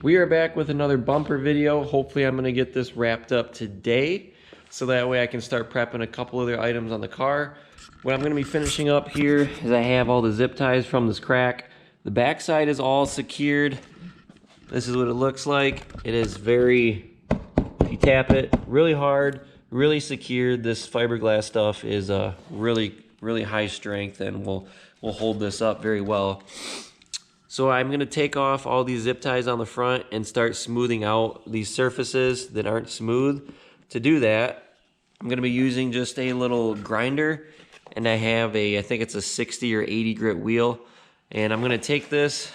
We are back with another bumper video. Hopefully I'm gonna get this wrapped up today, so that way I can start prepping a couple other items on the car. What I'm gonna be finishing up here is I have all the zip ties from this crack. The back side is all secured. This is what it looks like. It is very, if you tap it really hard, really secured. This fiberglass stuff is really high strength and will hold this up very well. So I'm going to take off all these zip ties on the front and start smoothing out these surfaces that aren't smooth. To do that, I'm going to be using just a little grinder, and I have I think it's a 60 or 80 grit wheel, and I'm going to take this,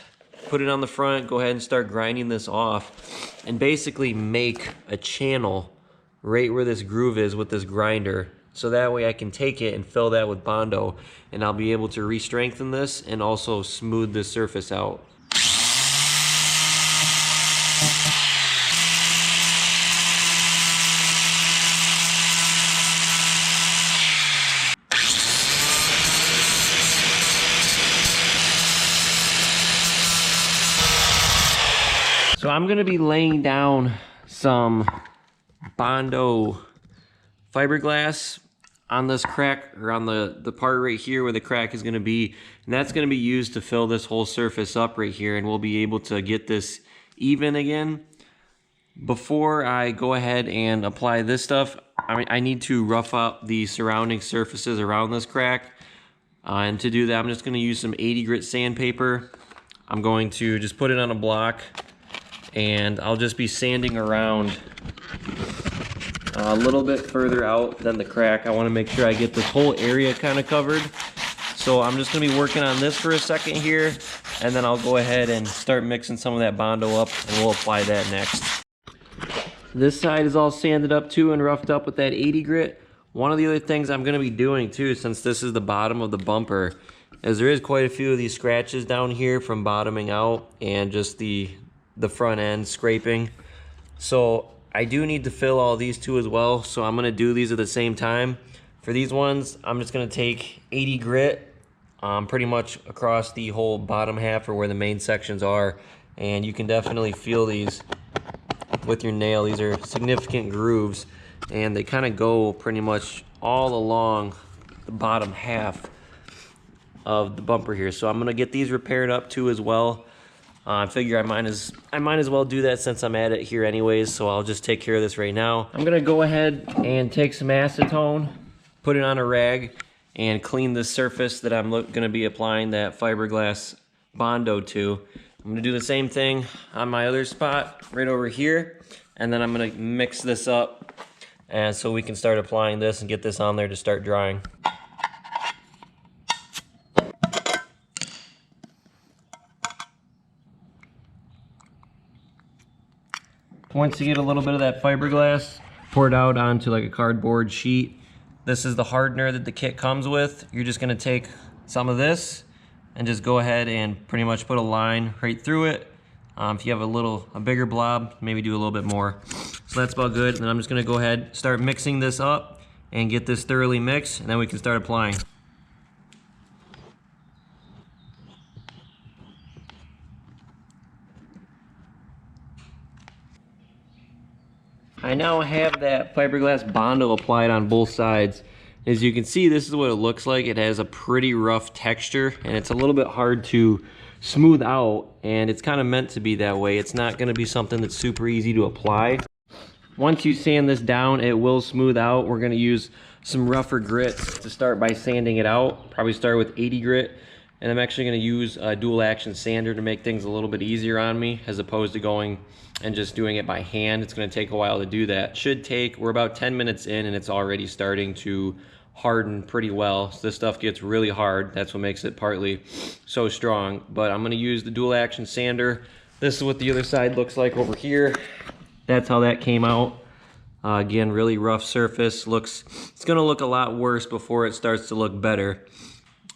put it on the front, go ahead and start grinding this off, and basically make a channel right where this groove is with this grinder. So that way I can take it and fill that with Bondo, and I'll be able to re-strengthen this and also smooth this surface out. So I'm gonna be laying down some Bondo fiberglass on this crack, or on the part right here where the crack is going to be, and that's going to be used to fill this whole surface up right here, and we'll be able to get this even again. Before I go ahead and apply this stuff, I need to rough up the surrounding surfaces around this crack, and to do that I'm just going to use some 80 grit sandpaper. I'm going to just put it on a block, and I'll just be sanding around a little bit further out than the crack. I want to make sure I get this whole area kind of covered. So I'm just going to be working on this for a second here, and then I'll go ahead and start mixing some of that Bondo up, and we'll apply that next. This side is all sanded up too and roughed up with that 80 grit. One of the other things I'm going to be doing too, since this is the bottom of the bumper, is there is quite a few of these scratches down here from bottoming out and just the front end scraping. So I do need to fill all these too as well, so I'm going to do these at the same time. For these ones, I'm just going to take 80 grit pretty much across the whole bottom half, or where the main sections are, and you can definitely feel these with your nail. These are significant grooves, and they kind of go pretty much all along the bottom half of the bumper here. So I'm going to get these repaired up too as well. I figure I might as well do that since I'm at it here anyways, so I'll just take care of this right now. I'm gonna go ahead and take some acetone, put it on a rag, and clean the surface that I'm gonna be applying that fiberglass Bondo to. I'm gonna do the same thing on my other spot right over here, and then I'm gonna mix this up, and so we can start applying this and get this on there to start drying. Once you get a little bit of that fiberglass, pour it out onto like a cardboard sheet. This is the hardener that the kit comes with. You're just gonna take some of this and just go ahead and pretty much put a line right through it. If you have a bigger blob, maybe do a little bit more. So that's about good. And then I'm just gonna go ahead, start mixing this up and get this thoroughly mixed, and then we can start applying. I now have that fiberglass Bondo applied on both sides. As you can see, this is what it looks like. It has a pretty rough texture, and it's a little bit hard to smooth out, and it's kind of meant to be that way. It's not going to be something that's super easy to apply. Once you sand this down, it will smooth out. We're going to use some rougher grits to start by sanding it out. Probably start with 80 grit. And I'm actually going to use a dual action sander to make things a little bit easier on me, as opposed to going and just doing it by hand. It's going to take a while to do that. We're about 10 minutes in, and it's already starting to harden pretty well. So this stuff gets really hard. That's what makes it partly so strong. But I'm going to use the dual action sander. This is what the other side looks like over here. That's how that came out. Again, really rough surface. It's going to look a lot worse before it starts to look better.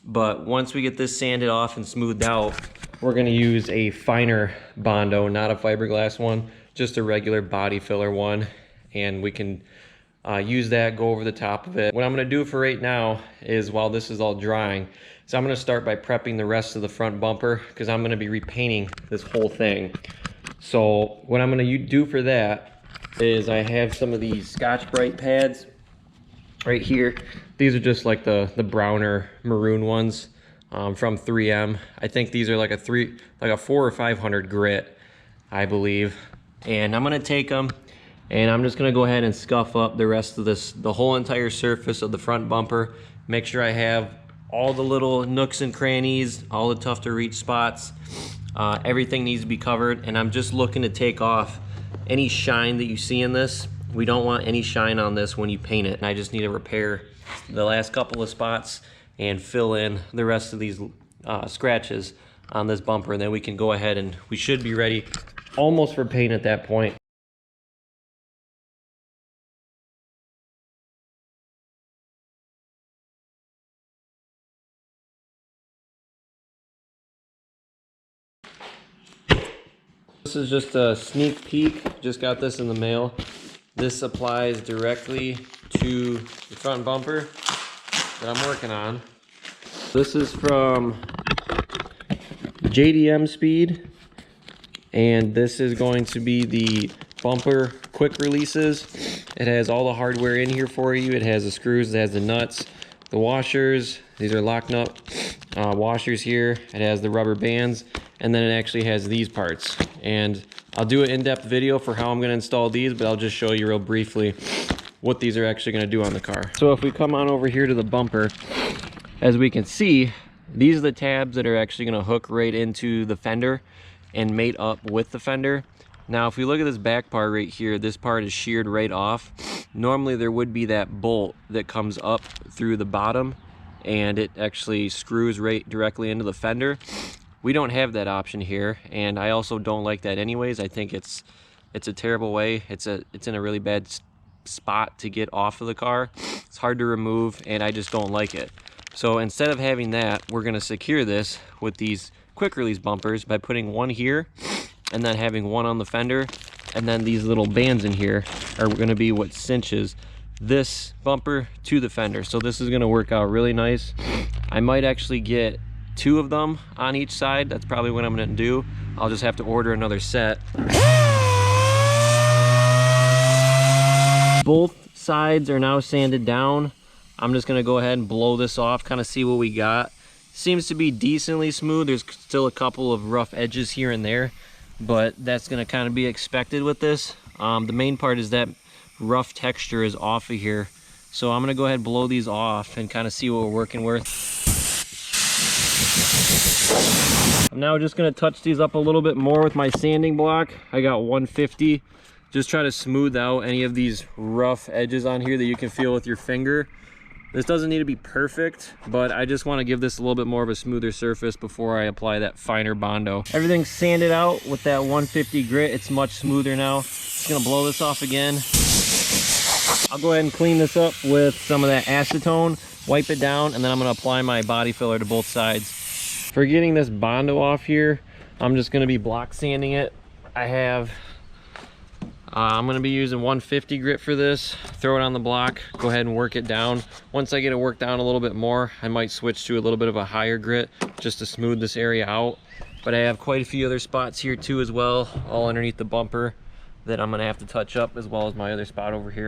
But once we get this sanded off and smoothed out, we're going to use a finer Bondo, not a fiberglass one, just a regular body filler one, and we can use that, go over the top of it. What I'm going to do for right now is, while this is all drying, so I'm going to start by prepping the rest of the front bumper, because I'm going to be repainting this whole thing. So what I'm gonna do for that is I have some of these Scotch-Brite pads right here. These are just like the browner maroon ones from 3M. I think these are like a 400 or 500 grit, I believe. And I'm gonna take them and I'm just gonna go ahead and scuff up the rest of the whole entire surface of the front bumper. Make sure I have all the little nooks and crannies, all the tough to reach spots. Everything needs to be covered, and I'm just looking to take off any shine that you see in this. We don't want any shine on this when you paint it. And I just need to repair the last couple of spots and fill in the rest of these scratches on this bumper, and then we can go ahead and we should be ready almost for paint at that point. This is just a sneak peek. Just got this in the mail. This applies directly to the front bumper that I'm working on. This is from JDM Speed, and this is going to be the bumper quick releases. It has all the hardware in here for you. It has the screws, it has the nuts, the washers. These are lock nut washers here. It has the rubber bands, and then it actually has these parts. And I'll do an in-depth video for how I'm going to install these, but I'll just show you real briefly what these are actually going to do on the car. So if we come on over here to the bumper, as we can see, these are the tabs that are actually going to hook right into the fender and mate up with the fender. Now if we look at this back part right here, this part is sheared right off. Normally there would be that bolt that comes up through the bottom and it actually screws right directly into the fender. We don't have that option here, and I also don't like that anyways. I think it's a terrible way. It's in a really bad spot to get off of the car. It's hard to remove, and I just don't like it. So instead of having that, we're gonna secure this with these quick release bumpers by putting one here and then having one on the fender, and then these little bands in here are gonna be what cinches this bumper to the fender. So this is gonna work out really nice. I might actually get 2 of them on each side. That's probably what I'm gonna do. I'll just have to order another set. Both sides are now sanded down. I'm just gonna go ahead and blow this off, kind of see what we got. Seems to be decently smooth. There's still a couple of rough edges here and there, but that's gonna kind of be expected with this. The main part is that rough texture is off of here. So I'm gonna go ahead and blow these off and kind of see what we're working with. I'm now just gonna touch these up a little bit more with my sanding block. I got 150. Just try to smooth out any of these rough edges on here that you can feel with your finger. This doesn't need to be perfect, but I just want to give this a little bit more of a smoother surface before I apply that finer Bondo. Everything's sanded out with that 150 grit. It's much smoother now. Just gonna blow this off again. I'll go ahead and clean this up with some of that acetone, wipe it down, and then I'm gonna apply my body filler to both sides. For getting this Bondo off here, I'm just gonna be block sanding it. I'm gonna be using 150 grit for this. Throw it on the block, go ahead and work it down. Once I get it worked down a little bit more, I might switch to a little bit of a higher grit just to smooth this area out. But I have quite a few other spots here too as well, all underneath the bumper that I'm gonna have to touch up, as well as my other spot over here.